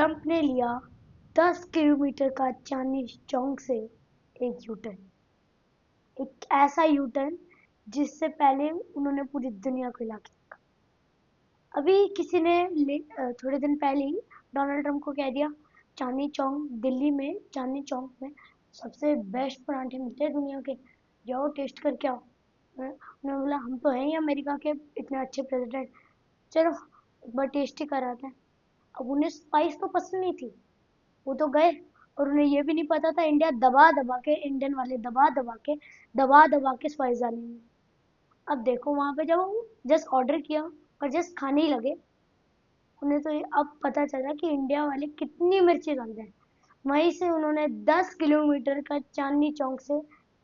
Trump ने लिया 10 kilometre का चांदनी चौक से एक यूटर्न, एक ऐसा यूटर्न जिससे पहले उन्होंने पूरी दुनिया को हिला के रखा। अभी किसी ने थोड़े दिन पहले ही डोनाल्ड ट्रंप को कह दिया चांदनी चौक दिल्ली में, चांदनी चौक में सबसे बेस्ट पराठे मिलते हैं दुनिया के, जाओ टेस्ट करके आओ। उन्होंने बोला हम तो हैं ही अमेरिका के इतने अच्छे प्रेसिडेंट, चलो एक बार टेस्ट ही कराते हैं। अब उन्हें स्पाइस तो पसंद नहीं थी, वो तो गए, और उन्हें ये भी नहीं पता था इंडिया दबा दबा के, इंडियन वाले दबा दबा के स्पाइस डालेंगे। अब देखो वहां पे जब वो जस्ट ऑर्डर किया और जस्ट खाने ही लगे, उन्हें तो अब पता चला कि इंडिया वाले कितनी मिर्ची डालते हैं। वहीं से उन्होंने 10 किलोमीटर का चांदनी चौक से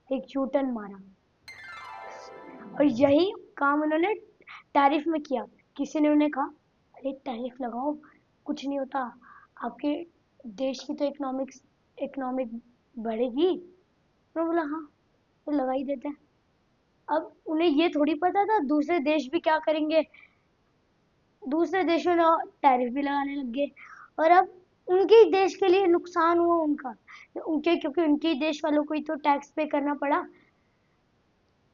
एक यू टर्न मारा, और यही काम उन्होंने टैरिफ में किया। किसी ने उन्हें कहा अरे टैरिफ लगाओ, कुछ नहीं होता, आपके देश की तो इकोनॉमिक बढ़ेगी। उन्होंने बोला हाँ तो लगा ही देते हैं। अब उन्हें ये थोड़ी पता था दूसरे देश भी क्या करेंगे, दूसरे देशों ने टैरिफ भी लगाने लग गए, और अब उनके देश के लिए नुकसान हुआ उनका, क्योंकि उनके देश वालों को ही तो टैक्स पे करना पड़ा।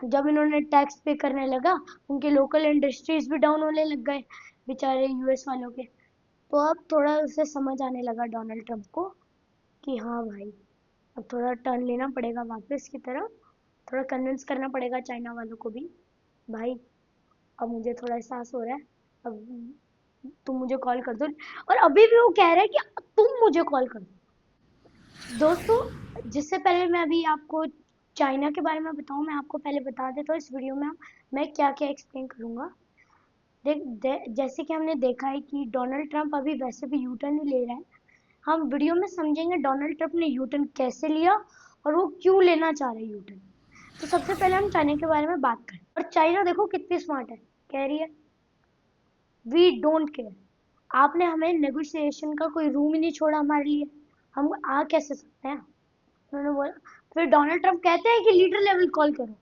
जब इन्होंने टैक्स पे करने लगा, उनके लोकल इंडस्ट्रीज भी डाउन होने लग गए बेचारे यूएस वालों के। तो अब थोड़ा उसे समझ आने लगा डोनाल्ड ट्रंप को कि हाँ भाई, अब थोड़ा टर्न लेना पड़ेगा वापस की तरफ, थोड़ा कन्विंस करना पड़ेगा चाइना वालों को भी। भाई अब मुझे थोड़ा एहसास हो रहा है, अब तुम मुझे कॉल कर दो। और अभी भी वो कह रहा है कि तुम मुझे कॉल कर दो। दोस्तों जिससे पहले मैं अभी आपको चाइना के बारे में बताऊं, मैं आपको पहले बता देता हूँ इस वीडियो में मैं क्या क्या एक्सप्लेन करूंगा। जैसे कि हमने देखा है कि डोनाल्ड ट्रंप अभी वैसे भी यू टर्न ही ले रहा है। हम वीडियो में समझेंगे डोनाल्ड ट्रंप ने यू टर्न कैसे लिया और वो क्यों लेना चाह रहे हैं यू टर्न। तो सबसे पहले हम चाइना के बारे में बात करें, और चाइना देखो कितनी स्मार्ट है, कह रही है वी डोंट केयर, आपने हमें नेगोशिएशन का कोई रूम ही नहीं छोड़ा हमारे लिए, हम आ कैसे सकते हैं। उन्होंने बोला, फिर डोनाल्ड ट्रंप कहते हैं कि लीडर लेवल कॉल करो।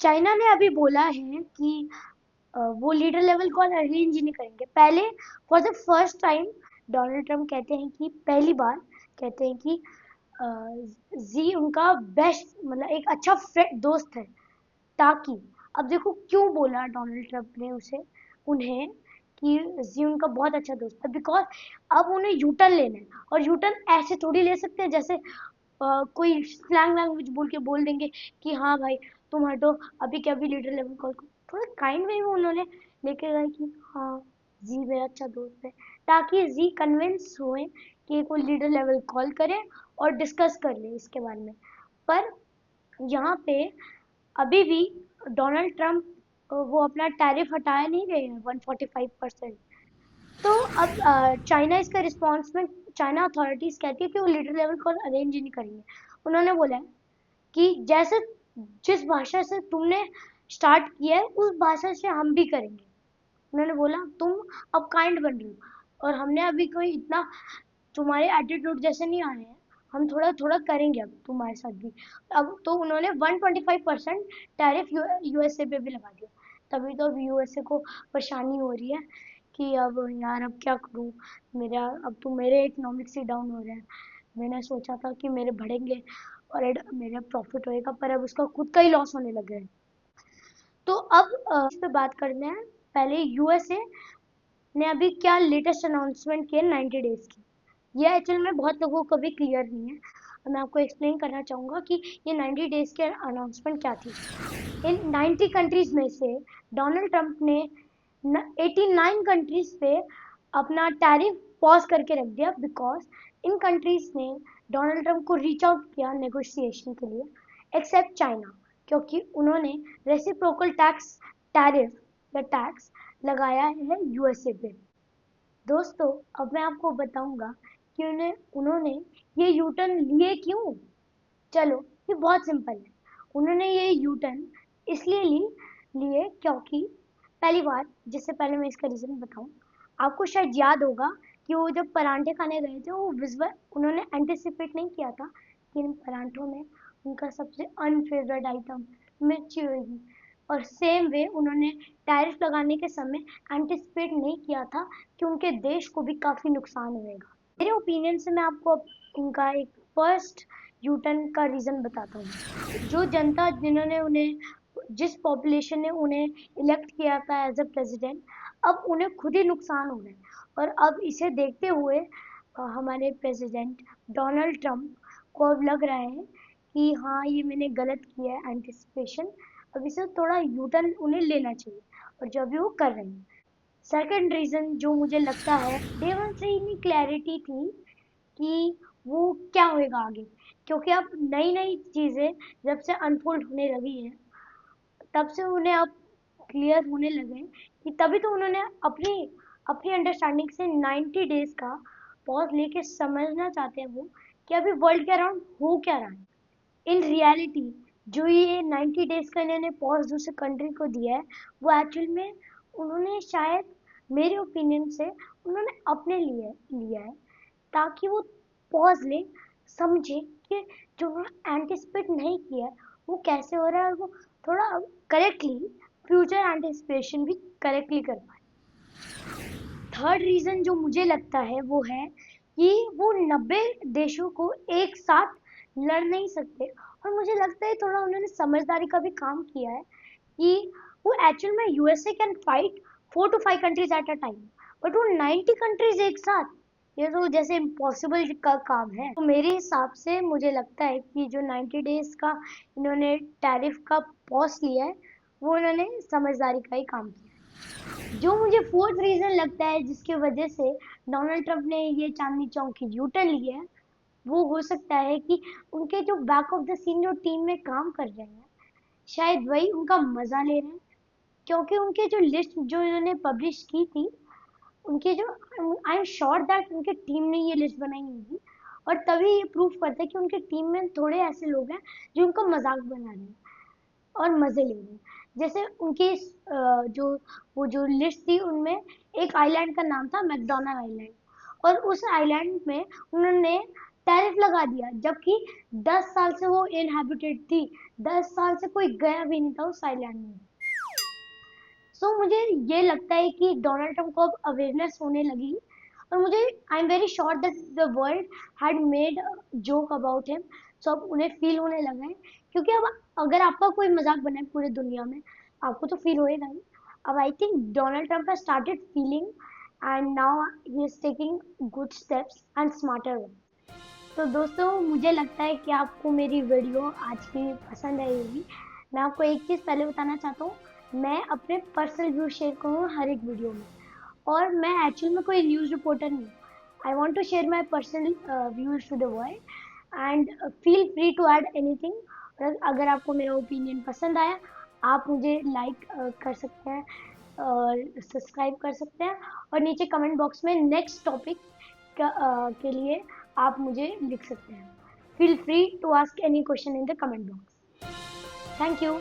चाइना ने अभी बोला है कि वो लीडर लेवल कॉल अरेंज नहीं करेंगे। पहले for the first time Donald Trump कहते हैं कि पहली बार कहते हैं कि जी उनका बेस्ट, मतलब एक अच्छा दोस्त है। ताकि अब देखो क्यों बोला डोनाल्ड ट्रंप ने उसे उन्हें कि जी उनका बहुत अच्छा दोस्त है, बिकॉज अब उन्हें यूटर्न लेना है, और यूटर्न ऐसे थोड़ी ले सकते हैं जैसे कोई स्लैंग लैंग्वेज बोल के बोल देंगे कि हाँ भाई तुम हटो, अभी क्या अभी लीडर लेवल कॉल को थोड़ा काइंड वे में उन्होंने लेके गए कि हाँ जी मेरा अच्छा दोस्त है, ताकि जी कन्विंस हुए कि वो लीडर लेवल कॉल करें और डिस्कस कर ले इसके बारे में। पर यहाँ पे अभी भी डोनाल्ड ट्रंप वो अपना टैरिफ हटाया नहीं रहे हैं 145%। तो अब चाइना इसका रिस्पॉन्स में, चाइना अथॉरिटीज कहती है कि वो लीडर लेवल कॉल अरेंज ही नहीं करेंगे। उन्होंने बोला है कि जैसे जिस भाषा से तुमने स्टार्ट किया है उस भाषा से हम भी करेंगे। उन्होंने बोला तुम अब काइंड बन रहे हो, और हमने अभी कोई इतना तुम्हारे एटीट्यूड जैसे नहीं आए हैं, हम थोड़ा थोड़ा करेंगे अब तुम्हारे साथ भी। अब तो उन्होंने 125% टैरिफ यूएसए पे भी लगा दिया। तभी तो अब यूएसए को परेशानी हो रही है कि अब यार अब क्या करूं, मेरा अब तो मेरे इकोनॉमिक्स ही डाउन हो रहे हैं। मैंने सोचा था कि मेरे बढ़ेंगे और मेरा प्रॉफिट होएगा, पर अब उसका खुद का ही लॉस होने लग गया है। तो अब इस पे बात करते हैं। पहले यूएसए ने अभी क्या लेटेस्ट अनाउंसमेंट किया 90 डेज की, ये एक्चुअल में बहुत लोगों को भी क्लियर नहीं है, और मैं आपको एक्सप्लेन करना चाहूँगा कि ये 90 डेज के अनाउंसमेंट क्या थी। इन 90 कंट्रीज में से डोनाल्ड ट्रंप ने 89 कंट्रीज पे अपना टैरिफ पॉज करके रख दिया, बिकॉज इन कंट्रीज ने डोनाल्ड ट्रंप को रीच आउट किया नेगोशिएशन के लिए, एक्सेप्ट चाइना, क्योंकि उन्होंने रेसिप्रोकल टैक्स टैरिफ या टैक्स लगाया है यूएसए पे। दोस्तों अब मैं आपको बताऊंगा कि उन्होंने ये यू टर्न लिए क्यों। चलो ये बहुत सिंपल है। उन्होंने ये यू टर्न इसलिए लिए क्योंकि पहली बात, जिससे पहले मैं इसका रीजन बताऊं, आपको शायद याद होगा कि वो जब परांठे खाने गए थे वो विजुअल उन्होंने एंटिसिपेट नहीं किया था कि इन परांठों में उनका सबसे अनफेवरेट आइटम मिर्ची होगी। और सेम वे उन्होंने टैरिफ लगाने के समय एंटिसिपेट नहीं किया था कि उनके देश को भी काफी नुकसान होएगा। मेरे ओपिनियन से मैं आपको उनका एक फर्स्ट यूटर्न का रीज़न बताता हूँ। जो जनता जिन्होंने उन्हें जिस पॉपुलेशन ने उन्हें इलेक्ट किया था एज अ प्रेसिडेंट, अब उन्हें खुद ही नुकसान हो रहा है। और अब इसे देखते हुए हमारे प्रेसिडेंट डोनाल्ड ट्रंप को अब लग रहा है कि हाँ, ये मैंने गलत किया है एंटिसिपेशन, अब इसे थोड़ा यूटर्न उन्हें लेना चाहिए, और जो अभी वो कर रहे हैं। सेकंड रीज़न जो मुझे लगता है, डे वन से इतनी क्लैरिटी थी कि वो क्या होएगा आगे, क्योंकि अब नई नई चीज़ें जब से अनफोल्ड होने लगी हैं, तब से उन्हें अब क्लियर होने लगे हैं कि तभी तो उन्होंने अपनी अपनी अंडरस्टैंडिंग से 90 डेज का पॉज लेके समझना चाहते हैं वो कि अभी वर्ल्ड के अराउंड हो क्या रहा है इन रियलिटी। जो ये 90 डेज का इन्होंने पॉज दूसरे कंट्री को दिया है, वो एक्चुअल में उन्होंने शायद, मेरे ओपिनियन से, उन्होंने अपने लिए लिया है, ताकि वो पॉज ले, समझे कि जो उन्होंने एंटिसिपेट नहीं किया है वो कैसे हो रहा है, और वो थोड़ा करेक्टली फ्यूचर एंटिसिपेशन भी करेक्टली कर पाए। थर्ड रीज़न जो मुझे लगता है वो है कि वो 90 देशों को एक साथ लड़ नहीं सकते, और मुझे लगता है थोड़ा उन्होंने समझदारी का भी काम किया है कि वो एक्चुअल में USA can fight 4 to 5 countries at a time, but वो 90 कंट्रीज एक साथ, ये तो जैसे इम्पॉसिबल का काम है। तो मेरे हिसाब से मुझे लगता है कि जो 90 डेज का इन्होंने टैरिफ का पॉज लिया है, वो उन्होंने समझदारी का ही काम किया है। जो मुझे फोर्थ रीजन लगता है जिसकी वजह से डोनाल्ड ट्रंप ने ये चांदनी चौक की यूटर्न लिया है, वो हो सकता है कि उनके जो बैक ऑफ द सीन जो टीम में काम कर रहे हैं, शायद वही उनका मजा ले रहे हैं, क्योंकि उनके जो लिस्ट जो इन्होंने पब्लिश की थी, उनके जो, आई एम श्योर दैट उनके टीम ने ये लिस्ट बनाई होगी, और तभी ये प्रूफ करता है कि उनके टीम में थोड़े ऐसे लोग हैं जो उनका मजाक बना रहे हैं और मजे ले रहे हैं। जैसे उनके जो वो जो लिस्ट थी उनमें एक आइलैंड का नाम था मैकडोनल्ड आइलैंड, और उस आइलैंड में उन्होंने टैरिफ लगा दिया, जबकि 10 साल से वो इनहैबिटेड थी, 10 साल से कोई गया भी नहीं था उस आइलैंड में। मुझे ये लगता है कि डोनाल्ड ट्रंप को अब अवेयरनेस होने लगी, और मुझे, I am very sure that the world had made joke about him, so अब उन्हें फील होने लगा है, क्योंकि अब अगर आपका कोई मजाक बनाए पूरी दुनिया में, आपको तो फील होएगा ही। अब I think Donald Trump has started feeling, and now he is taking good steps and smarter one. तो दोस्तों, मुझे लगता है कि आपको मेरी वीडियो आज की पसंद आई होगी। मैं आपको एक चीज़ पहले बताना चाहता हूँ, मैं अपने पर्सनल व्यू शेयर करूँगा हर एक वीडियो में, और मैं एक्चुअल में कोई न्यूज़ रिपोर्टर नहीं हूँ। I want to share my personal views to the world, and feel free to add anything. अगर आपको मेरा ओपिनियन पसंद आया, आप मुझे लाइक कर सकते हैं और सब्सक्राइब कर सकते हैं, और नीचे कमेंट बॉक्स में नेक्स्ट टॉपिक के लिए आप मुझे लिख सकते हैं। Feel free to ask any question in the comment box. Thank you.